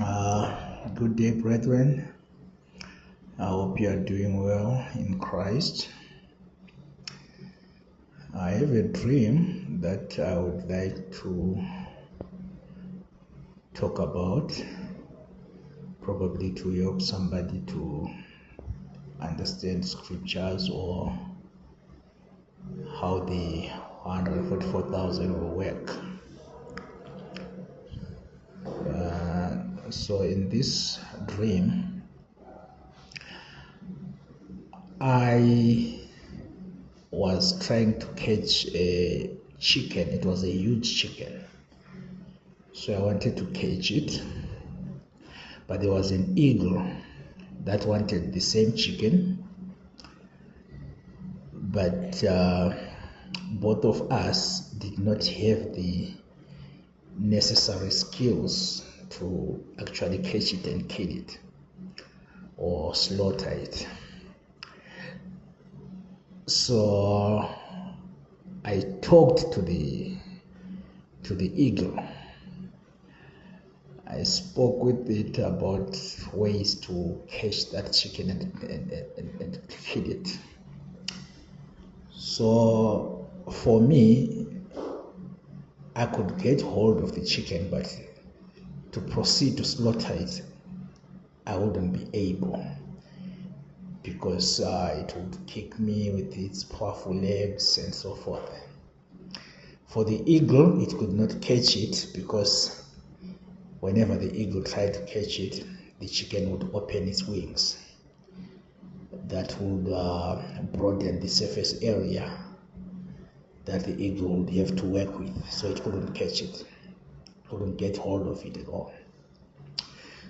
Good day, brethren. I hope you are doing well in Christ. I have a dream that I would like to talk about, probably to help somebody to understand scriptures or how the 144,000 will work. So in this dream, I was trying to catch a chicken. It was a huge chicken. So I wanted to catch it, but there was an eagle that wanted the same chicken, but both of us did not have the necessary skills to actually catch it and kill it or slaughter it. So I talked to the eagle. I spoke with it about ways to catch that chicken and kill it. So for me, I could get hold of the chicken, but to proceed to slaughter it, I wouldn't be able, because it would kick me with its powerful legs and so forth. For the eagle, it could not catch it, because whenever the eagle tried to catch it, the chicken would open its wings. That would broaden the surface area that the eagle would have to work with, so it couldn't catch it, couldn't get hold of it at all.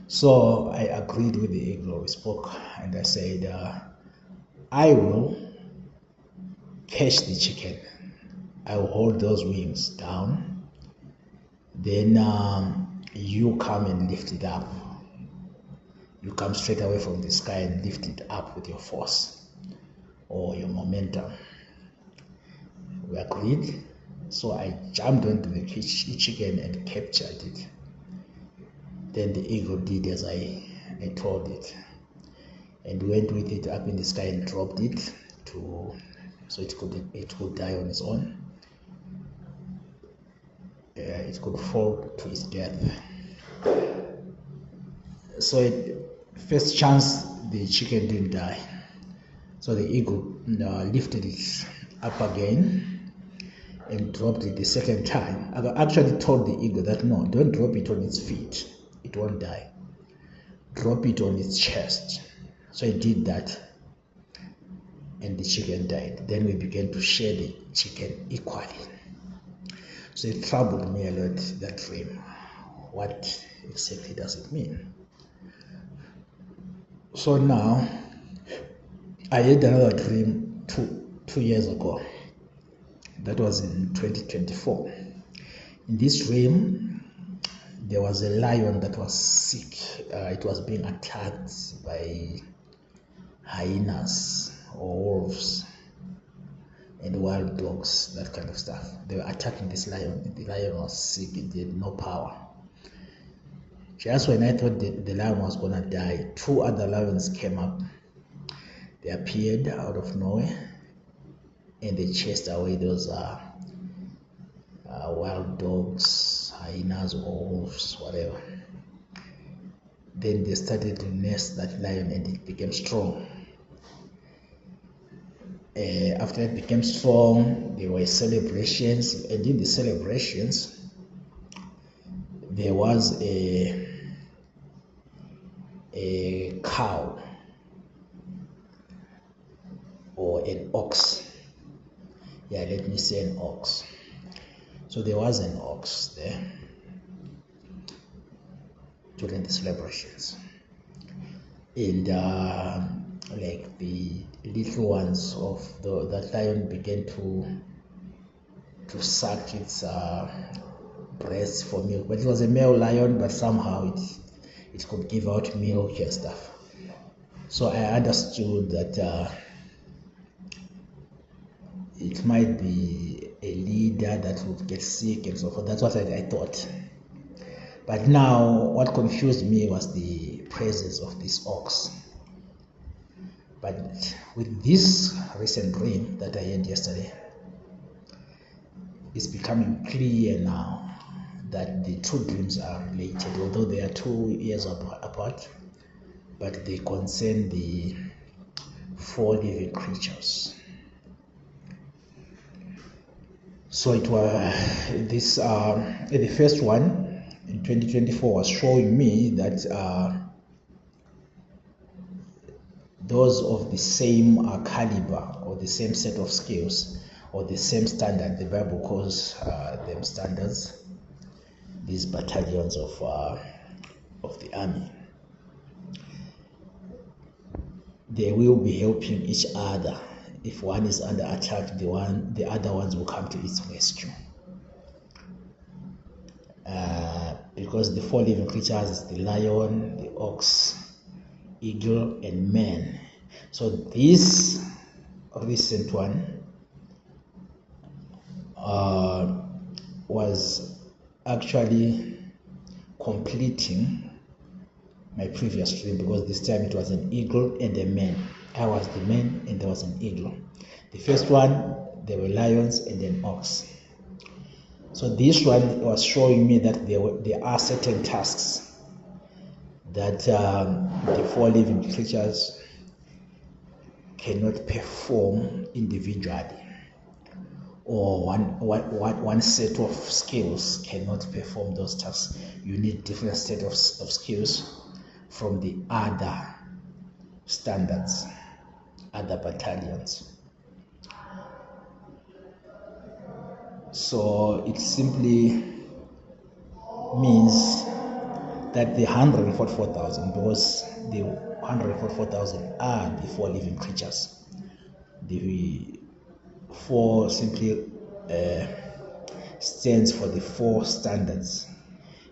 So I agreed with the eagle. We spoke, and I said, I will catch the chicken. I will hold those wings down. Then you come and lift it up. You come straight away from the sky and lift it up with your force or your momentum. We agreed. So I jumped onto the chicken and captured it. Then the eagle did as I told it, and went with it up in the sky and dropped it so it could die on its own. It could fall to its death. So first chance, the chicken didn't die. So the eagle lifted it up again and dropped it the second time. I actually told the eagle that, no, don't drop it on its feet. It won't die. Drop it on its chest. So I did that, and the chicken died. Then we began to share the chicken equally. So it troubled me a lot, that dream. What exactly does it mean? So now, I had another dream two years ago. That was in 2024. In this dream, there was a lion that was sick. It was being attacked by hyenas or wolves and wild dogs, that kind of stuff. They were attacking this lion. The lion was sick. It had no power. Just when I thought the lion was going to die, two other lions came up. They appeared out of nowhere, and they chased away those wild dogs, hyenas, or wolves, whatever. Then they started to nurse that lion, and it became strong. After it became strong, there were celebrations, and in the celebrations, there was a cow or an ox. Yeah, let me say an ox. So there was an ox there during the celebrations, and like the little ones of that lion began to suck its breast for milk. But it was a male lion, but somehow it could give out milk and stuff. So I understood that it might be a leader that would get sick and so forth. That's what I thought. But now what confused me was the presence of this ox. But with this recent dream that I had yesterday, it's becoming clear now that the two dreams are related, although they are 2 years apart, but they concern the 4 living creatures. So it was this the first one in 2024 was showing me that those of the same caliber or the same set of skills or the same standard, the Bible calls them standards, these battalions of the army, they will be helping each other. If one is under attack, the other ones will come to its rescue. Because the 4 living creatures is the lion, the ox, eagle, and man. So this recent one was actually completing my previous dream, because this time it was an eagle and a man. I was the man and there was an eagle. The first one, there were lions and an ox. So this one was showing me that there are certain tasks that the 4 living creatures cannot perform individually, or one set of skills cannot perform those tasks. You need different set of skills from the other standards, other battalions. So it simply means that the 144,000, because the 144,000 are the 4 living creatures. The 4 simply stands for the 4 standards.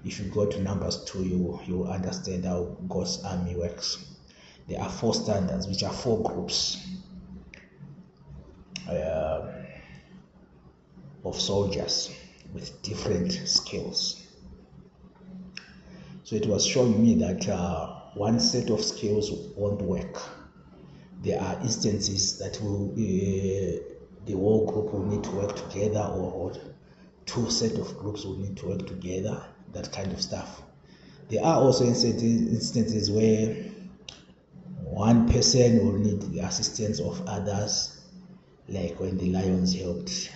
If you go to Numbers 2, you will understand how God's army works. There are 4 standards, which are 4 groups of soldiers with different skills. So it was showing me that one set of skills won't work. There are instances that the whole group will need to work together, or 2 set of groups will need to work together, that kind of stuff. There are also instances where one person will need the assistance of others, like when the lions helped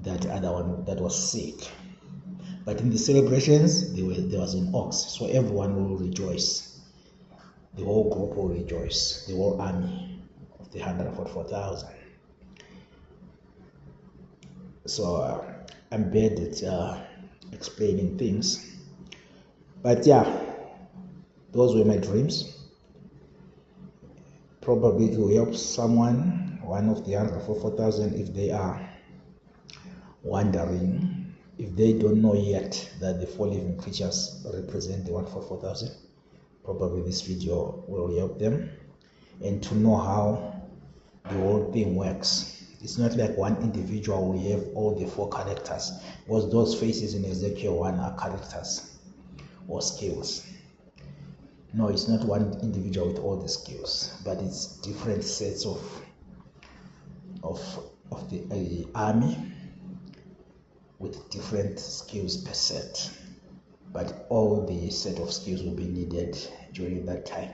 that other one that was sick. But in the celebrations, there was an ox, so everyone will rejoice. The whole group will rejoice, the whole army of the 144,000. So I'm bad at explaining things. But yeah, those were my dreams. Probably it will help someone, one of the 144,000, if they are wondering, if they don't know yet that the 4 living creatures represent the 144,000. Probably this video will help them, and to know how the whole thing works. It's not like one individual will have all the 4 characters, because those faces in Ezekiel 1 are characters or skills. No, it's not one individual with all the skills, but it's different sets of the army with different skills per set, but all the set of skills will be needed during that time.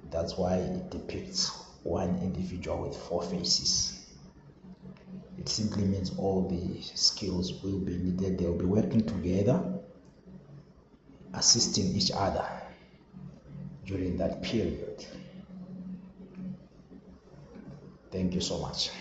That's why it depicts one individual with 4 faces. It simply means all the skills will be needed. They will be working together, assisting each other during that period. Thank you so much.